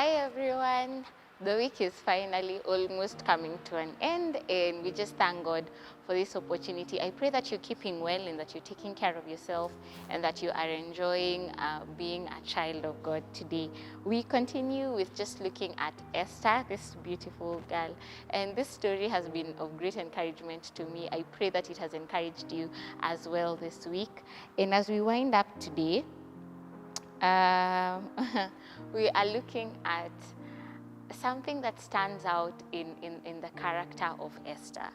Hi everyone. The week is finally almost coming to an end, and we just thank God for this opportunity. I pray that you're keeping well and that you're taking care of yourself and that you are enjoying being a child of God today. We continue with just looking at Esther, this beautiful girl, and this story has been of great encouragement to me. I pray that it has encouraged you as well this week. And as we wind up today, we are looking at something that stands out in the character of Esther.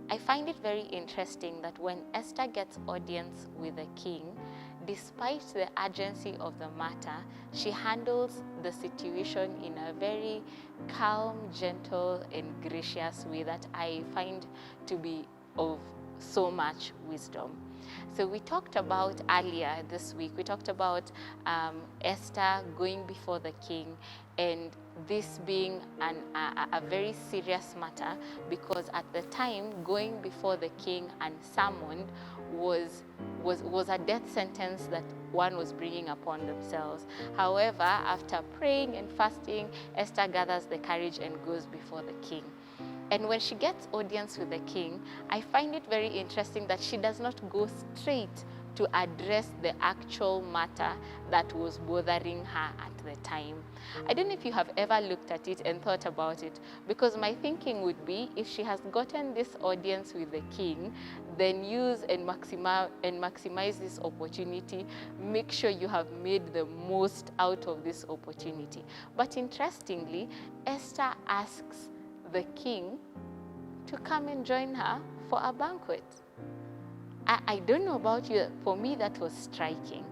I find it very interesting that when Esther gets audience with the king, despite the urgency of the matter, she handles the situation in a very calm, gentle, and gracious way that I find to be of so much wisdom. So we talked about earlier this week, we talked about Esther going before the king, and this being a very serious matter, because at the time going before the king and summoned was a death sentence that one was bringing upon themselves. However, after praying and fasting, Esther gathers the courage and goes before the king. And when she gets audience with the king, I find it very interesting that she does not go straight to address the actual matter that was bothering her at the time. I don't know if you have ever looked at it and thought about it, because my thinking would be, if she has gotten this audience with the king, then use and maximize this opportunity. Make sure you have made the most out of this opportunity. But interestingly, Esther asks the king to come and join her for a banquet. I don't know about you, for me that was striking.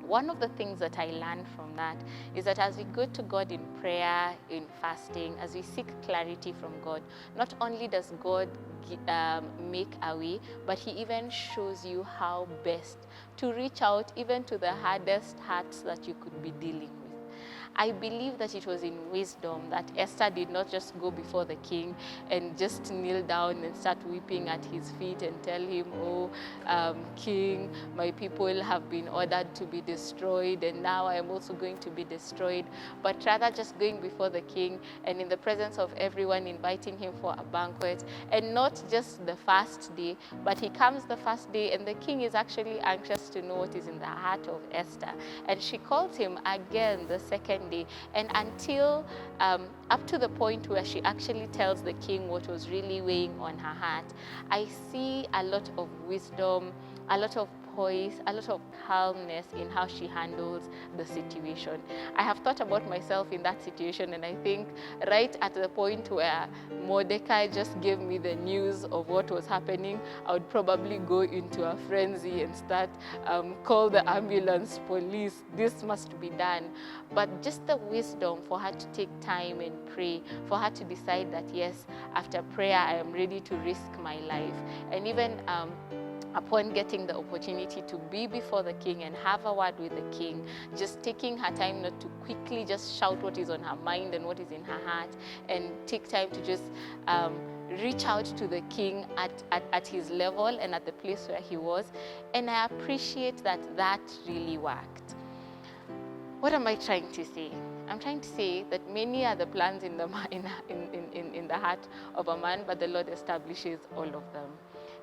One of the things that I learned from that is that as we go to God in prayer, in fasting, as we seek clarity from God, not only does God make a way, but he even shows you how best to reach out even to the hardest hearts that you could be dealing with. I believe that it was in wisdom that Esther did not just go before the king and just kneel down and start weeping at his feet and tell him, oh, king, my people have been ordered to be destroyed, and now I am also going to be destroyed. But rather just going before the king and in the presence of everyone inviting him for a banquet, and not just the first day, but he comes the first day and the king is actually anxious to know what is in the heart of Esther. And she calls him again the second day, and until up to the point where she actually tells the king what was really weighing on her heart, I see a lot of wisdom, a lot of poise, a lot of calmness in how she handles the situation. I have thought about myself in that situation, and I think right at the point where Mordecai just gave me the news of what was happening, I would probably go into a frenzy and start call the ambulance, police, this must be done. But just the wisdom for her to take time and pray, for her to decide that yes, after prayer I am ready to risk my life. And even upon getting the opportunity to be before the king and have a word with the king, just taking her time not to quickly just shout what is on her mind and what is in her heart, and take time to just reach out to the king at his level and at the place where he was. And I appreciate that that really worked. What am I trying to say? I'm trying to say that many are the plans in the heart of a man, but the Lord establishes all of them.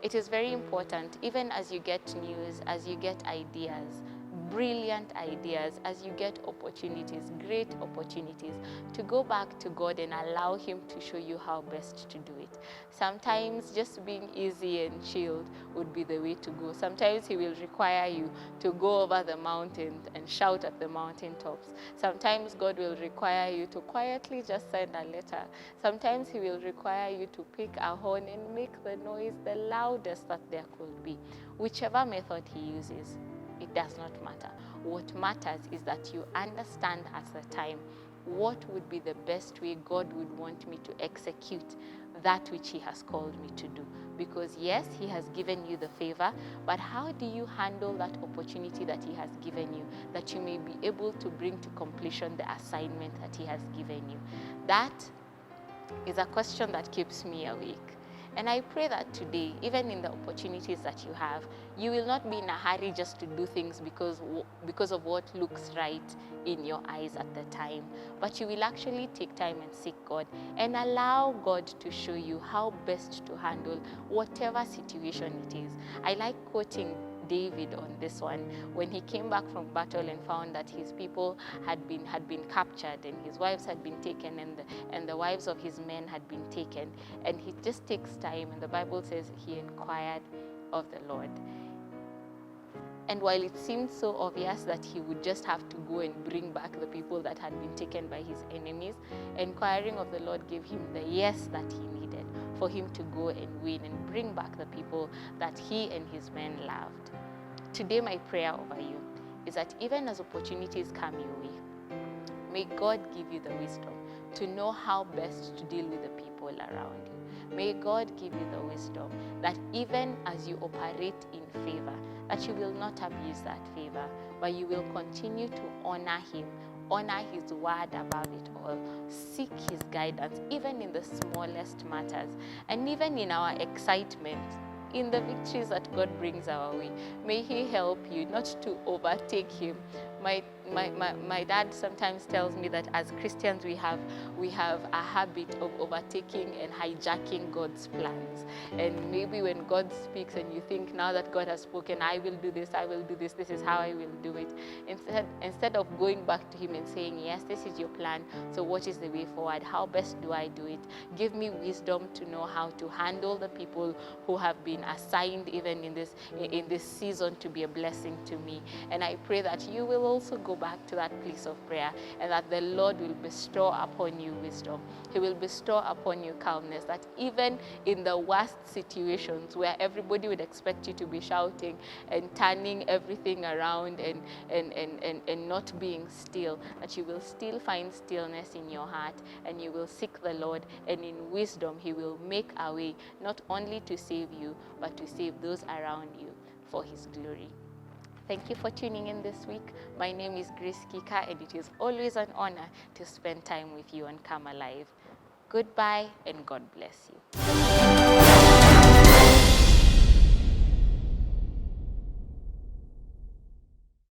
It is very important, even as you get news, as you get ideas, brilliant ideas, as you get opportunities, great opportunities, to go back to God and allow him to show you how best to do it. Sometimes just being easy and chilled would be the way to go. Sometimes he will require you to go over the mountain and shout at the mountaintops. Sometimes God will require you to quietly just send a letter. Sometimes he will require you to pick a horn and make the noise the loudest that there could be. Whichever method he uses, it does not matter. What matters is that you understand at the time what would be the best way God would want me to execute that which he has called me to do. Because yes, he has given you the favor, but how do you handle that opportunity that he has given you, that you may be able to bring to completion the assignment that he has given you? That is a question that keeps me awake. And I pray that today, even in the opportunities that you have, you will not be in a hurry just to do things because of what looks right in your eyes at the time, but you will actually take time and seek God and allow God to show you how best to handle whatever situation it is. I like quoting David on this one, when he came back from battle and found that his people had been captured and his wives had been taken, and the wives of his men had been taken, and he just takes time, and the Bible says he inquired of the Lord. And while it seemed so obvious that he would just have to go and bring back the people that had been taken by his enemies, inquiring of the Lord gave him the yes that he needed for him to go and win and bring back the people that he and his men loved. Today, my prayer over you is that even as opportunities come your way, may God give you the wisdom to know how best to deal with the people around you. May God give you the wisdom that even as you operate in favor, that you will not abuse that favor, but you will continue to honor him, honor his word above it all, seek his guidance, even in the smallest matters, and even in our excitement, in the victories that God brings our way. May he help you not to overtake him. My dad sometimes tells me that as Christians we have a habit of overtaking and hijacking God's plans. And maybe when God speaks and you think, now that God has spoken, I will do this, this is how I will do it. Instead of going back to him and saying, yes, this is your plan, so what is the way forward? How best do I do it? Give me wisdom to know how to handle the people who have been assigned even in this season to be a blessing to me. And I pray that you will also go back to that place of prayer, and that the Lord will bestow upon you wisdom. He will bestow upon you calmness, that even in the worst situations where everybody would expect you to be shouting and turning everything around and not being still, that you will still find stillness in your heart, and you will seek the Lord, and in wisdom he will make a way, not only to save you, but to save those around you for his glory. Thank you for tuning in this week. My name is Grace Kika, and it is always an honor to spend time with you on Come Alive. Goodbye, and God bless you.